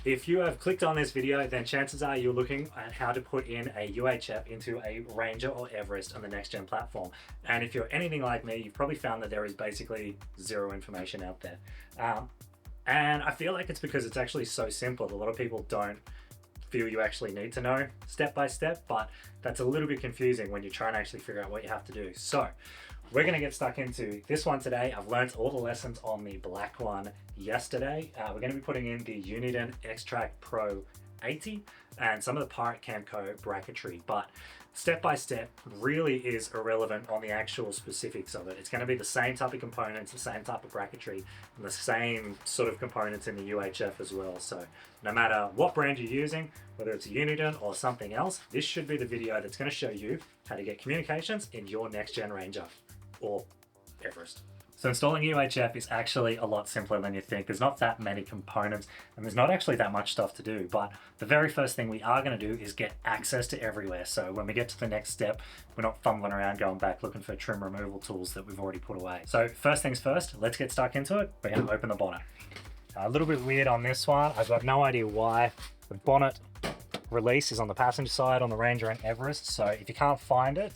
If you have clicked on this video, then chances are you're looking at how to put in a UHF into a Ranger or Everest on the next gen platform. And if you're anything like me, you've probably found that there is basically zero information out there. And I feel like it's because it's actually so simple. A lot of people don't feel you actually need to know step by step, but that's a little bit confusing when you're trying to actually figure out what you have to do. So we're going to get stuck into this one today. I've learned all the lessons on the black one yesterday. We're going to be putting in the Uniden Xtrak Pro 80 and some of the Pirate Camco bracketry, but step by step really is irrelevant on the actual specifics of it. It's going to be the same type of components, the same type of bracketry, and the same sort of components in the UHF as well. So no matter what brand you're using, whether it's a Uniden or something else, this should be the video that's going to show you how to get communications in your next gen Ranger or Everest. So installing UHF is actually a lot simpler than you think. There's not that many components and there's not actually that much stuff to do, but the very first thing we are going to do is get access to everywhere. So when we get to the next step, we're not fumbling around going back looking for trim removal tools that we've already put away. So first things first, let's get stuck into it. We're going to open the bonnet. A little bit weird on this one. I've got no idea why. The bonnet release is on the passenger side on the Ranger and Everest. So if you can't find it,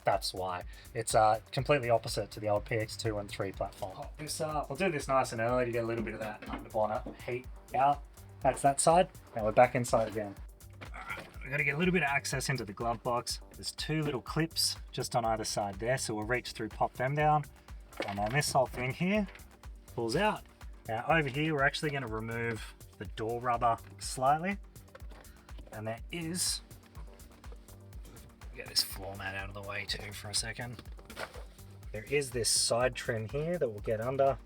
that's why. It's completely opposite to the old PX2 and 3 platform. I'll do this nice and early to get a little bit of that under bonnet heat out. That's that side. Now we're back inside again. Alright, we've got to get a little bit of access into the glove box. There's two little clips just on either side there, so we'll reach through, pop them down. And then this whole thing here pulls out. Now over here, we're actually going to remove the door rubber slightly. And there is, get this floor mat out of the way too for a second. There is this side trim here that we'll get under.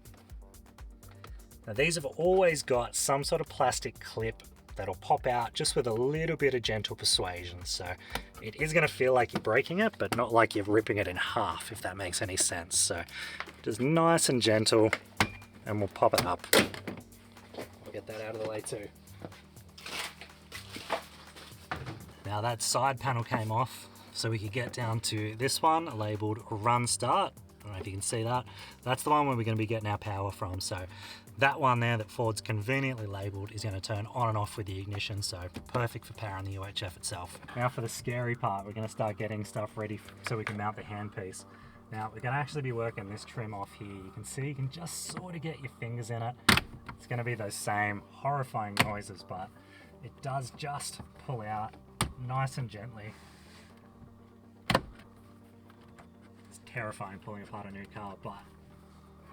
Now these have always got some sort of plastic clip that'll pop out just with a little bit of gentle persuasion. So it is going to feel like you're breaking it, but not like you're ripping it in half, if that makes any sense. So just nice and gentle, and we'll pop it up. We'll get that out of the way too. Now that side panel came off, so we could get down to this one labeled Run Start. I don't know if you can see that. That's the one where we're going to be getting our power from. So that one there that Ford's conveniently labeled is going to turn on and off with the ignition. So perfect for powering the UHF itself. Now for the scary part, we're going to start getting stuff ready so we can mount the handpiece. Now we're going to actually be working this trim off here. You can see, you can just sort of get your fingers in it. It's going to be those same horrifying noises, but it does just pull out nice and gently. Terrifying pulling apart a new car, but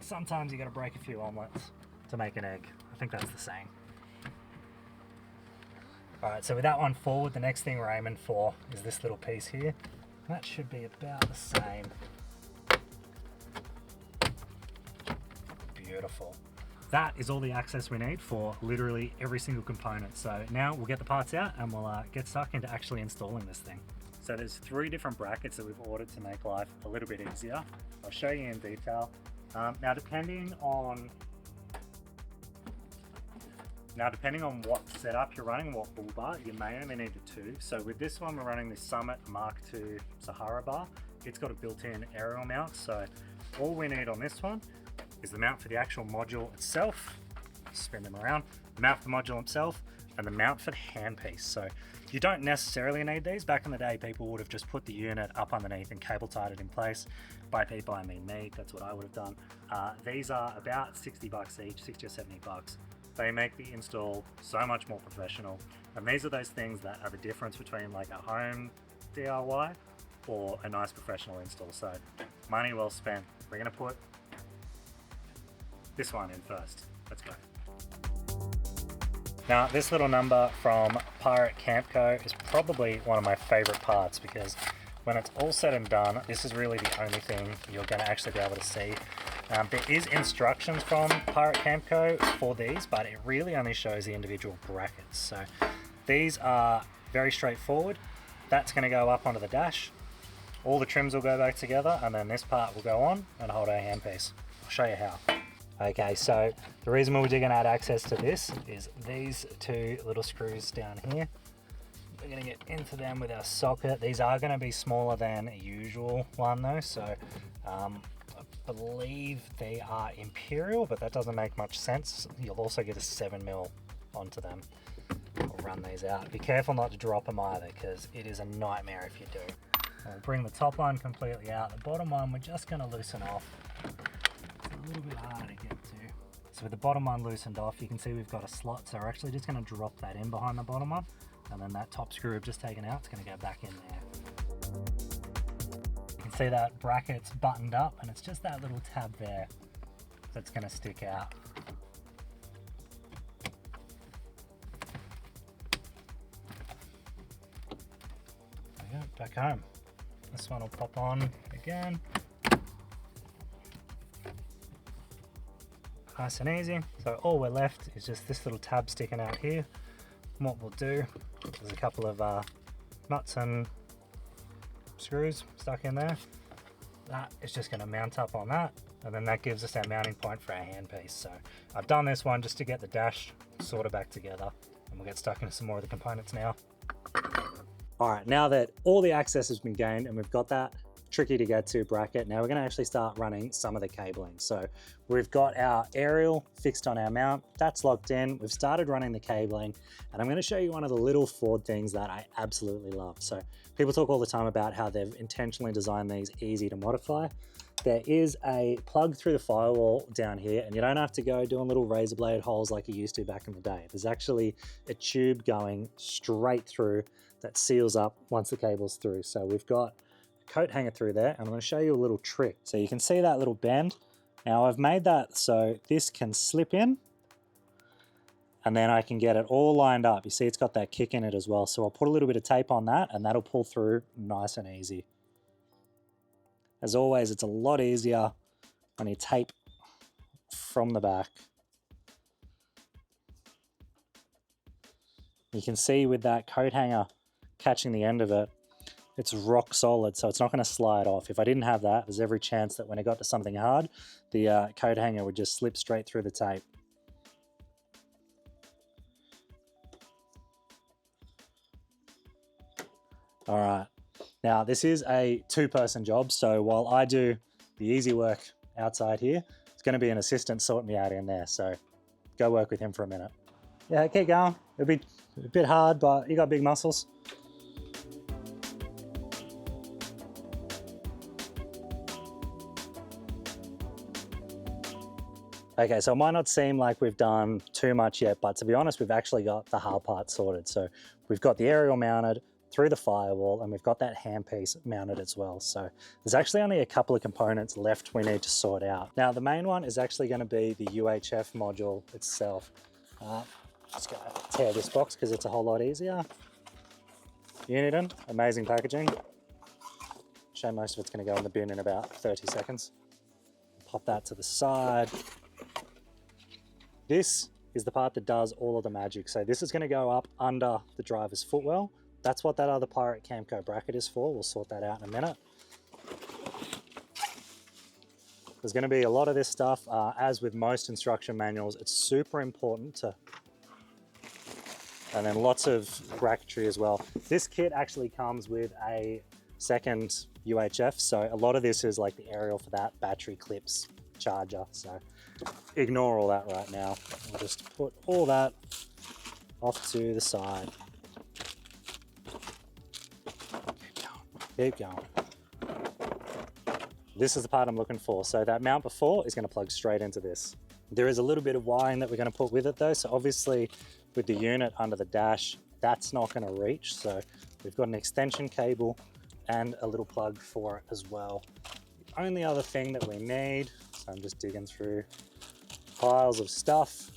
sometimes you got to break a few omelets to make an egg. I think that's the saying. Alright, so with that one forward, the next thing we're aiming for is this little piece here. That should be about the same. Beautiful. That is all the access we need for literally every single component. So now we'll get the parts out and we'll get stuck into actually installing this thing. So there's 3 different brackets that we've ordered to make life a little bit easier. I'll show you in detail. Now depending on what setup you're running, what bull bar, you may only need the 2. So with this one, we're running the Summit Mark II Sahara bar. It's got a built-in aerial mount. So all we need on this one is the mount for the actual module itself. Spin them around. The mount for the module itself and the mount for the handpiece. So you don't necessarily need these. Back in the day, people would have just put the unit up underneath and cable tied it in place. By people, I mean me. That's what I would have done. These are about 60 bucks each, 60 or 70 bucks. They make the install so much more professional. And these are those things that are the difference between like a home DIY or a nice professional install. So money well spent. We're gonna put this one in first. Let's go. Now this little number from Pirate Camco is probably one of my favorite parts because when it's all said and done, this is really the only thing you're going to actually be able to see. There is instructions from Pirate Camco for these, but it really only shows the individual brackets. So these are very straightforward. That's going to go up onto the dash. All the trims will go back together, and then this part will go on and hold our handpiece. I'll show you how. Okay, so the reason why we're going to add access to this is these 2 little screws down here. We're going to get into them with our socket. These are going to be smaller than a usual one though, so I believe they are Imperial, but that doesn't make much sense. You'll also get a 7mm onto them. We'll run these out. Be careful not to drop them either, because it is a nightmare if you do. We'll bring the top one completely out. The bottom one we're just going to loosen off. It's a little bit harder to get to. So with the bottom one loosened off, you can see we've got a slot, so we're actually just going to drop that in behind the bottom one, and then that top screw we've just taken out, it's going to go back in there. You can see that bracket's buttoned up, and it's just that little tab there that's going to stick out. There we go, back home. This one will pop on again. Nice and easy. So all we're left is just this little tab sticking out here. And what we'll do, there's a couple of nuts and screws stuck in there. That is just going to mount up on that, and then that gives us our mounting point for our handpiece. So I've done this one just to get the dash sort of back together, and we'll get stuck into some more of the components now. All right, now that all the access has been gained and we've got that tricky to get to bracket, now we're going to actually start running some of the cabling. So we've got our aerial fixed on our mount, that's locked in. We've started running the cabling, and I'm going to show you one of the little Ford things that I absolutely love. So people talk all the time about how they've intentionally designed these easy to modify. There is a plug through the firewall down here, and you don't have to go doing little razor blade holes like you used to back in the day. There's actually a tube going straight through that seals up once the cable's through. So we've got a coat hanger through there, and I'm going to show you a little trick. So you can see that little bend. Now I've made that so this can slip in, and then I can get it all lined up. You see it's got that kick in it as well. So I'll put a little bit of tape on that, and that'll pull through nice and easy. As always, it's a lot easier when you tape from the back. You can see with that coat hanger catching the end of it, it's rock solid, so it's not going to slide off. If I didn't have that, there's every chance that when it got to something hard, the coat hanger would just slip straight through the tape. All right. Now, this is a two-person job, so while I do the easy work outside here, it's going to be an assistant sorting me out in there, so go work with him for a minute. Yeah, keep going. It'll be a bit hard, but you got big muscles. Okay, so it might not seem like we've done too much yet, but to be honest, we've actually got the hard part sorted. So we've got the aerial mounted through the firewall, and we've got that handpiece mounted as well. So there's actually only a couple of components left we need to sort out. Now, the main one is actually going to be the UHF module itself. Just going to tear this box because it's a whole lot easier. Uniden, amazing packaging. Shame most of it's going to go in the bin in about 30 seconds. Pop that to the side. This is the part that does all of the magic. So this is going to go up under the driver's footwell. That's what that other Pirate Camco bracket is for. We'll sort that out in a minute. There's going to be a lot of this stuff. As with most instruction manuals, it's super important to... And then lots of bracketry as well. This kit actually comes with a second UHF. So a lot of this is like the aerial for that, battery clips, charger. So ignore all that right now. I'll just put all that off to the side. Keep going. This is the part I'm looking for. So that mount before is going to plug straight into this. There is a little bit of wiring that we're going to put with it though. So obviously with the unit under the dash, that's not going to reach. So we've got an extension cable and a little plug for it as well. The only other thing that we need, so I'm just digging through piles of stuff,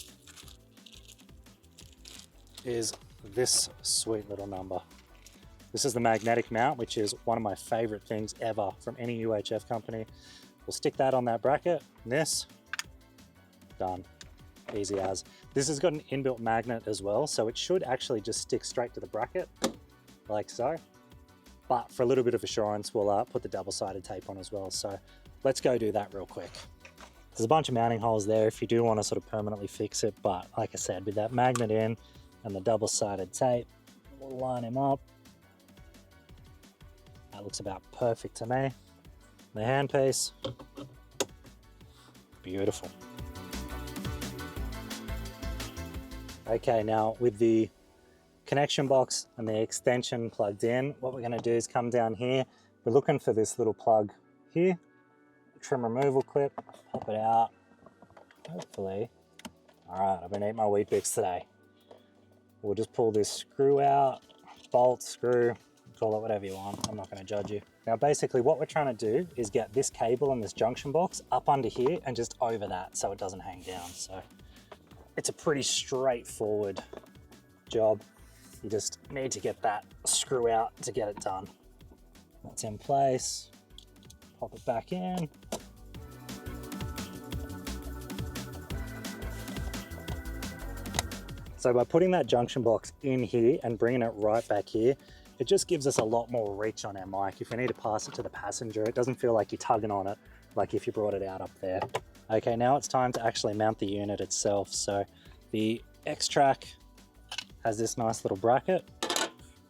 is this sweet little number. This is the magnetic mount, which is one of my favorite things ever from any UHF company. We'll stick that on that bracket, and this, done, easy as. This has got an inbuilt magnet as well, so it should actually just stick straight to the bracket, like so. But for a little bit of assurance, we'll put the double-sided tape on as well. So let's go do that real quick. There's a bunch of mounting holes there if you do want to sort of permanently fix it, but like I said, with that magnet in and the double-sided tape, we'll line him up. That looks about perfect to me. The handpiece, beautiful. Okay, now with the connection box and the extension plugged in, what we're going to do is come down here. We're looking for this little plug here, trim removal clip, pop it out, hopefully. All right, I've been eating my Weet-Bix today. We'll just pull this screw out, bolt, screw, call it whatever you want. I'm not going to judge you. Now basically what we're trying to do is get this cable and this junction box up under here and just over that so it doesn't hang down. So it's a pretty straightforward job. You just need to get that screw out to get it done. That's in place. Pop it back in. So by putting that junction box in here and bringing it right back here, it just gives us a lot more reach on our mic. If we need to pass it to the passenger, it doesn't feel like you're tugging on it, like if you brought it out up there. Okay, now it's time to actually mount the unit itself. So the Xtrak has this nice little bracket,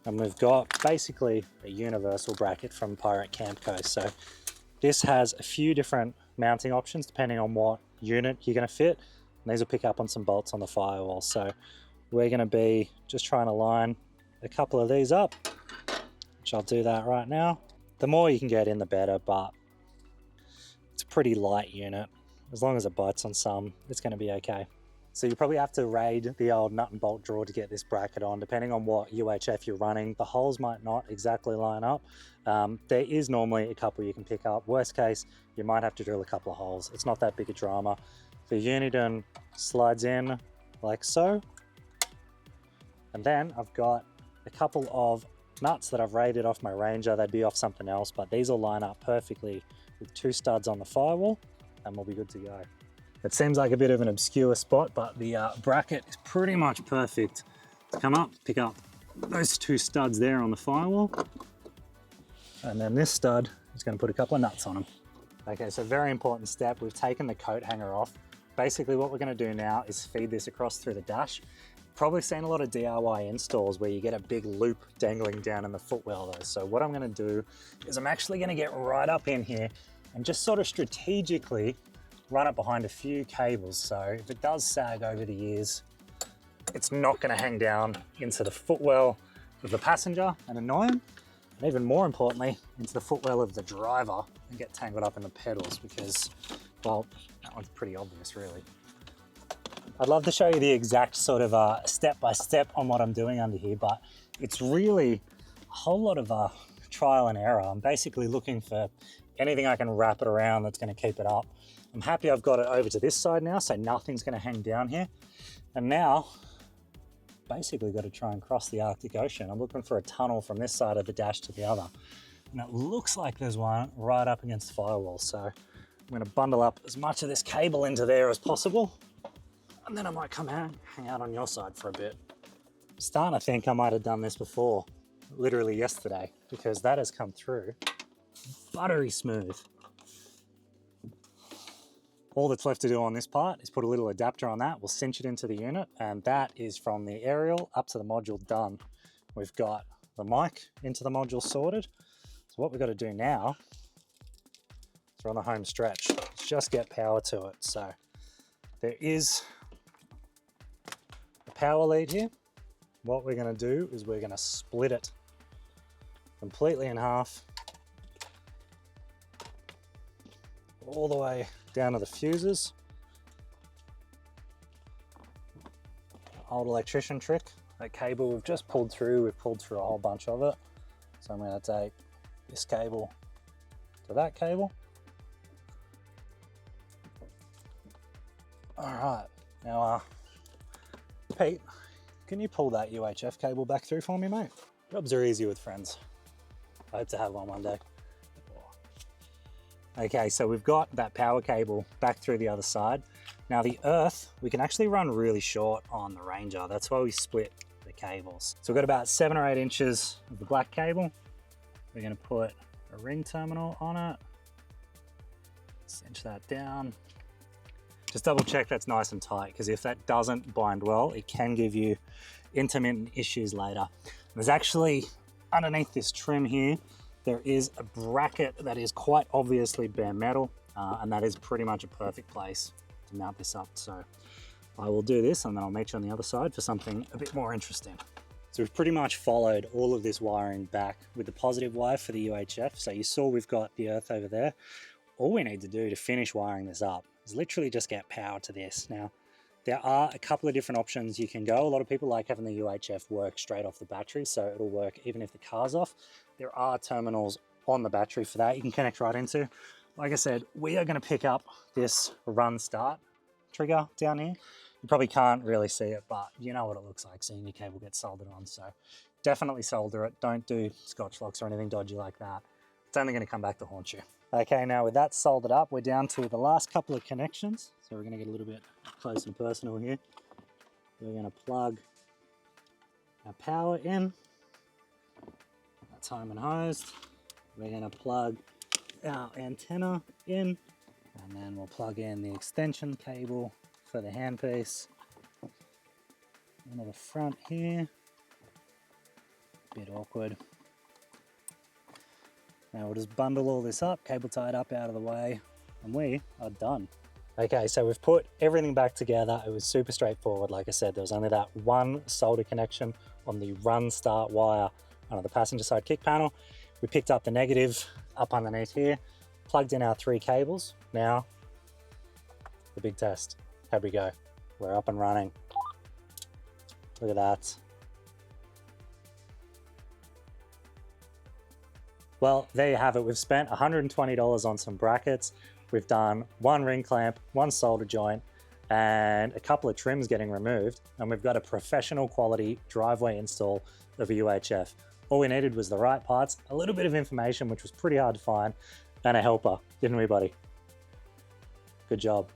and we've got basically a universal bracket from Pirate Camco. So this has a few different mounting options depending on what unit you're going to fit, and these will pick up on some bolts on the firewall. So we're going to be just trying to line a couple of these up, which I'll do that right now. The more you can get in, the better, but it's a pretty light unit. As long as it bites on some, it's going to be okay. So you probably have to raid the old nut and bolt drawer to get this bracket on, depending on what UHF you're running. The holes might not exactly line up. There is normally a couple you can pick up. Worst case, you might have to drill a couple of holes. It's not that big a drama. The Uniden slides in like so. And then I've got a couple of nuts that I've raided off my Ranger. They'd be off something else, but these will line up perfectly with 2 studs on the firewall, and we'll be good to go. It seems like a bit of an obscure spot, but the bracket is pretty much perfect to come up, pick up those 2 studs there on the firewall, and then this stud is going to put a couple of nuts on them. Okay, so very important step. We've taken the coat hanger off. Basically what we're going to do now is feed this across through the dash. Probably seen a lot of DIY installs where you get a big loop dangling down in the footwell though. So what I'm going to do is I'm actually going to get right up in here and just sort of strategically run it behind a few cables. So if it does sag over the years, it's not going to hang down into the footwell of the passenger and annoy him. And even more importantly, into the footwell of the driver and get tangled up in the pedals because, well, that one's pretty obvious really. I'd love to show you the exact sort of step-by-step on what I'm doing under here, but it's really a whole lot of trial and error. I'm basically looking for anything I can wrap it around that's going to keep it up. I'm happy I've got it over to this side now, so nothing's going to hang down here. And now, basically got to try and cross the Arctic Ocean. I'm looking for a tunnel from this side of the dash to the other. And it looks like there's one right up against the firewall. So I'm going to bundle up as much of this cable into there as possible. And then I might come hang out on your side for a bit. I'm starting to think I might have done this before, literally yesterday, because that has come through buttery smooth. All that's left to do on this part is put a little adapter on that. We'll cinch it into the unit, and that is from the aerial up to the module done. We've got the mic into the module sorted. So what we've got to do now is we're on the home stretch. Let's just get power to it. So there is a power lead here. What we're going to do is we're going to split it completely in half, all the way down to the fuses. Old electrician trick. That cable we've just pulled through, we've pulled through a whole bunch of it. So I'm going to take this cable to that cable. All right, now Pete, can you pull that UHF cable back through for me, mate? Jobs are easy with friends. I hope to have one day. Okay, so we've got that power cable back through the other side. Now the earth, we can actually run really short on the Ranger. That's why we split the cables. So we've got about 7 or 8 inches of the black cable. We're gonna put a ring terminal on it. Cinch that down. Just double check that's nice and tight, because if that doesn't bind well, it can give you intermittent issues later. There's actually, underneath this trim here, there is a bracket that is quite obviously bare metal, and that is pretty much a perfect place to mount this up. So I will do this and then I'll meet you on the other side for something a bit more interesting. So we've pretty much followed all of this wiring back with the positive wire for the UHF. So you saw we've got the earth over there. All we need to do to finish wiring this up is literally just get power to this. Now, there are a couple of different options you can go. A lot of people like having the UHF work straight off the battery, so it'll work even if the car's off. There are terminals on the battery for that you can connect right into. Like I said, we are going to pick up this run start trigger down here. You probably can't really see it, but you know what it looks like seeing your cable get soldered on. So definitely solder it. Don't do Scotch locks or anything dodgy like that. It's only going to come back to haunt you. Okay, now with that soldered up, we're down to the last couple of connections. So we're going to get a little bit close and personal here. We're going to plug our power in. That's home and hosed. We're going to plug our antenna in, and then we'll plug in the extension cable for the handpiece into the front here. Bit awkward. Now we'll just bundle all this up, cable tied up out of the way, and we are done. Okay, so we've put everything back together. It was super straightforward. Like I said, there was only that one solder connection on the run start wire under the passenger side kick panel. We picked up the negative up underneath here, plugged in our 3 cables. Now, the big test. How'd we go? We're up and running. Look at that. Well, there you have it. We've spent $120 on some brackets. We've done 1 ring clamp, 1 solder joint, and a couple of trims getting removed. And we've got a professional quality driveway install of a UHF. All we needed was the right parts, a little bit of information, which was pretty hard to find, and a helper, didn't we, buddy? Good job.